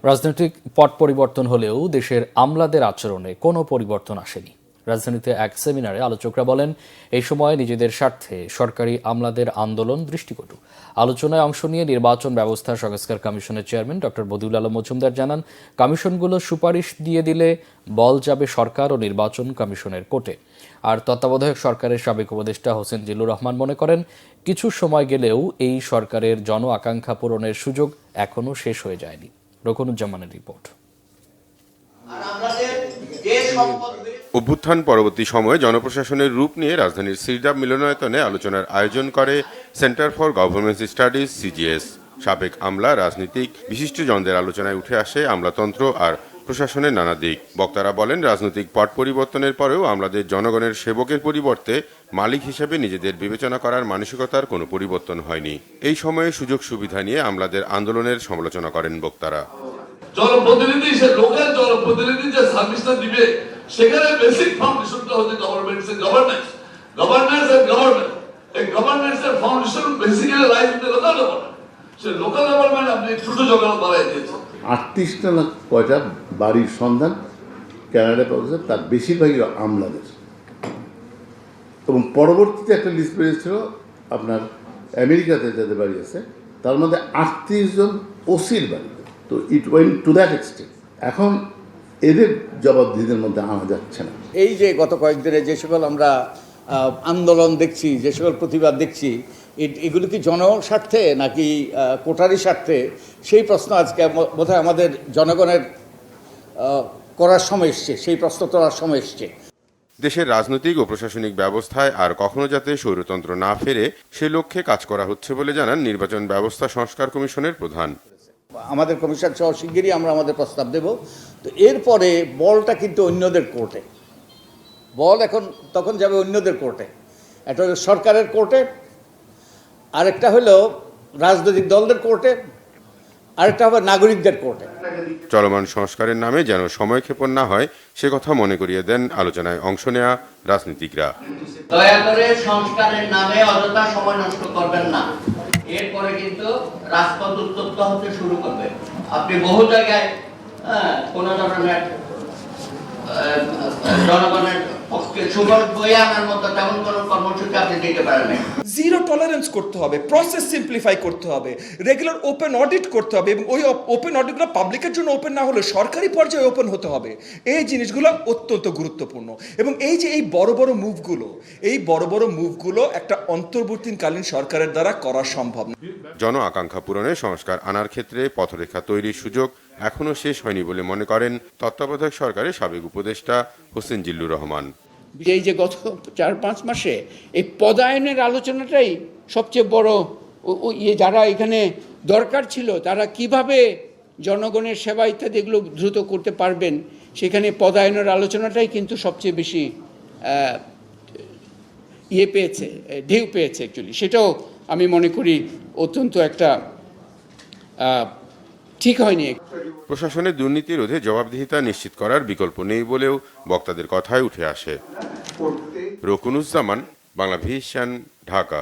রাজনৈতিক পট পরিবর্তন হলেও দেশের আমলাদের আচরণে কোনো পরিবর্তন আসেনি। রাজধানীতে এক সেমিনারে আলোচকরা বলেন, এই সময় নিজেদের স্বার্থে সরকারি আমলাদের আন্দোলন দৃষ্টিকটু। আলোচনায় অংশ নিয়ে নির্বাচন ব্যবস্থা সংস্কার কমিশনের চেয়ারম্যান ডক্টর বদিউল আলম মজুমদার জানান, কমিশনগুলো সুপারিশ দিয়ে দিলে বল যাবে সরকার ও নির্বাচন কমিশনের কোর্টে। আর তত্ত্বাবধায়ক সরকারের সাবেক উপদেষ্টা হোসেন জিল্লুর রহমান মনে করেন, কিছু সময় গেলেও এই সরকারের জন আকাঙ্ক্ষা পূরণের সুযোগ এখনও শেষ হয়ে যায়নি। রকুনুজ্জামানের রিপোর্ট। অভ্যুত্থান পরবর্তী সময়ে জনপ্রশাসনের রূপ নিয়ে রাজধানীর সিরডাব মিলনায়তনে আলোচনার আয়োজন করে centre for government studies CGS. সাবেক আমলা, রাজনীতিক, বিশিষ্টজনদের আলোচনায় উঠে আসে আমলাতন্ত্র আর প্রশাসনের নানা দিক। বক্তারা বলেন, রাজনৈতিক পট পরিবর্তনের পরেও আমলাদের জনগণের সেবকের পরিবর্তে মালিক হিসেবে নিজেদের বিবেচনা করার মানসিকতার কোনো পরিবর্তন হয়নি। এই সময়ে সুযোগ সুবিধা নিয়ে আমলাদের আন্দোলনের সমালোচনা করেন বক্তারা। জনপ্রতিনিধি, সে লোকাল জনপ্রতিনিধি যে সার্ভিসটা দিবে, সেখানে বেসিক ফাউন্ডেশনটা হচ্ছে গভর্নমেন্টস এন্ড গভর্নেন্স। এই গভর্নেন্স এর foundation basically lies in the local government. Say local government আপনি ছোট জগৎ বাড়াই দিয়েছেন। 38টা না কয়টা বাড়ির সন্ধান ক্যানাডা পাওয়া, তার বেশিরভাগই আমলাদের। এবং পরবর্তীতে একটা লিস্ট বেরিয়েছিল আপনার আমেরিকাতে যাদের বাড়ি আছে, তার মধ্যে 38 জন ওসির বাড়ি। তো it went to that extent. এখন এদের জবাবদিহিদের মধ্যে আনা যাচ্ছে না। এই যে গত কয়েকদিনে যে সকল আমরা আন্দোলন দেখছি, যে সকল প্রতিবাদ দেখছি, এগুলো কি জনস্বার্থে নাকি কোটারি স্বার্থে, সেই প্রশ্ন আজকে বোধহয় আমাদের জনগণের করার সময় এসছে, সেই প্রশ্ন তোলার সময় এসছে। দেশের রাজনৈতিক ও প্রশাসনিক ব্যবস্থায় আর কখনো যাতে স্বৈরতন্ত্র না ফেরে, সে লক্ষ্যে কাজ করা হচ্ছে বলে জানান নির্বাচন ব্যবস্থা সংস্কার কমিশনের প্রধান। আমাদের কমিশন সহ শিগগিরই আমরা আমাদের প্রস্তাব দেব। তো এরপরে বলটা কিন্তু অন্যদের কোর্টে, বল এখন তখন যাবে অন্যদের কোর্টে। একটা হলো সরকারের কোর্টে, আরেকটা হলো রাজনৈতিক দলদের কোর্টে, আরেকটা হবে নাগরিকদের কোর্টে। চলমান সংস্কারের নামে যেন সময়ক্ষেপণ না হয়, সে কথা মনে করিয়ে দেন আলোচনায় অংশ নেওয়া রাজনীতিকরা। দয়া করে সংস্কারের নামে অযথা সময় নষ্ট করবেন না। এরপরে কিন্তু রাজপথ উত্তপ্ত হতে শুরু করবে। আপনি বহু জায়গায় কোন ধরনের জনগণের পক্ষে সুফল বয়ে আনার মতো তেমন কোনো কর্মসূচি আপনি দিতে পারেন না। জিরো টলারেন্স করতে হবে, প্রসেস সিম্পলিফাই করতে হবে, রেগুলার ওপেন অডিট করতে হবে, এবং ওই ওপেন অডিটগুলো পাবলিকের জন্য ওপেন না হলে সরকারি পর্যায়ে ওপেন হতে হবে। এই জিনিসগুলো অত্যন্ত গুরুত্বপূর্ণ। এবং এই যে এই বড় বড় মুভগুলো একটা অন্তর্বর্তীকালীন সরকারের দ্বারা করা সম্ভব না। জন আকাঙ্ক্ষা পূরণে সংস্কার আনার ক্ষেত্রে পথরেখা তৈরির সুযোগ এখনো শেষ হয়নি বলে মনে করেন তত্ত্বাবধায়ক সরকারের সাবেক উপদেষ্টা হোসেন জিল্লুর রহমান। এই যে গত 4-5 মাসে এই পদায়নের আলোচনাটাই সবচেয়ে বড় যারা এখানে দরকার ছিল, তারা কিভাবে জনগণের সেবা ইত্যাদি এগুলো দ্রুত করতে পারবেন, সেখানে পদায়নের আলোচনাটাই কিন্তু সবচেয়ে বেশি ঢেউ পেয়েছে অ্যাকচুয়ালি। সেটাও আমি মনে করি অত্যন্ত একটা ঠিক হয়নি। প্রশাসনের দুর্নীতি রোধে জবাবদিহিতা নিশ্চিত করার বিকল্প নেই বলেও বক্তাদের কথায় উঠে আসে। রকুনুজ্জামান, বাংলা ভিশন, ঢাকা।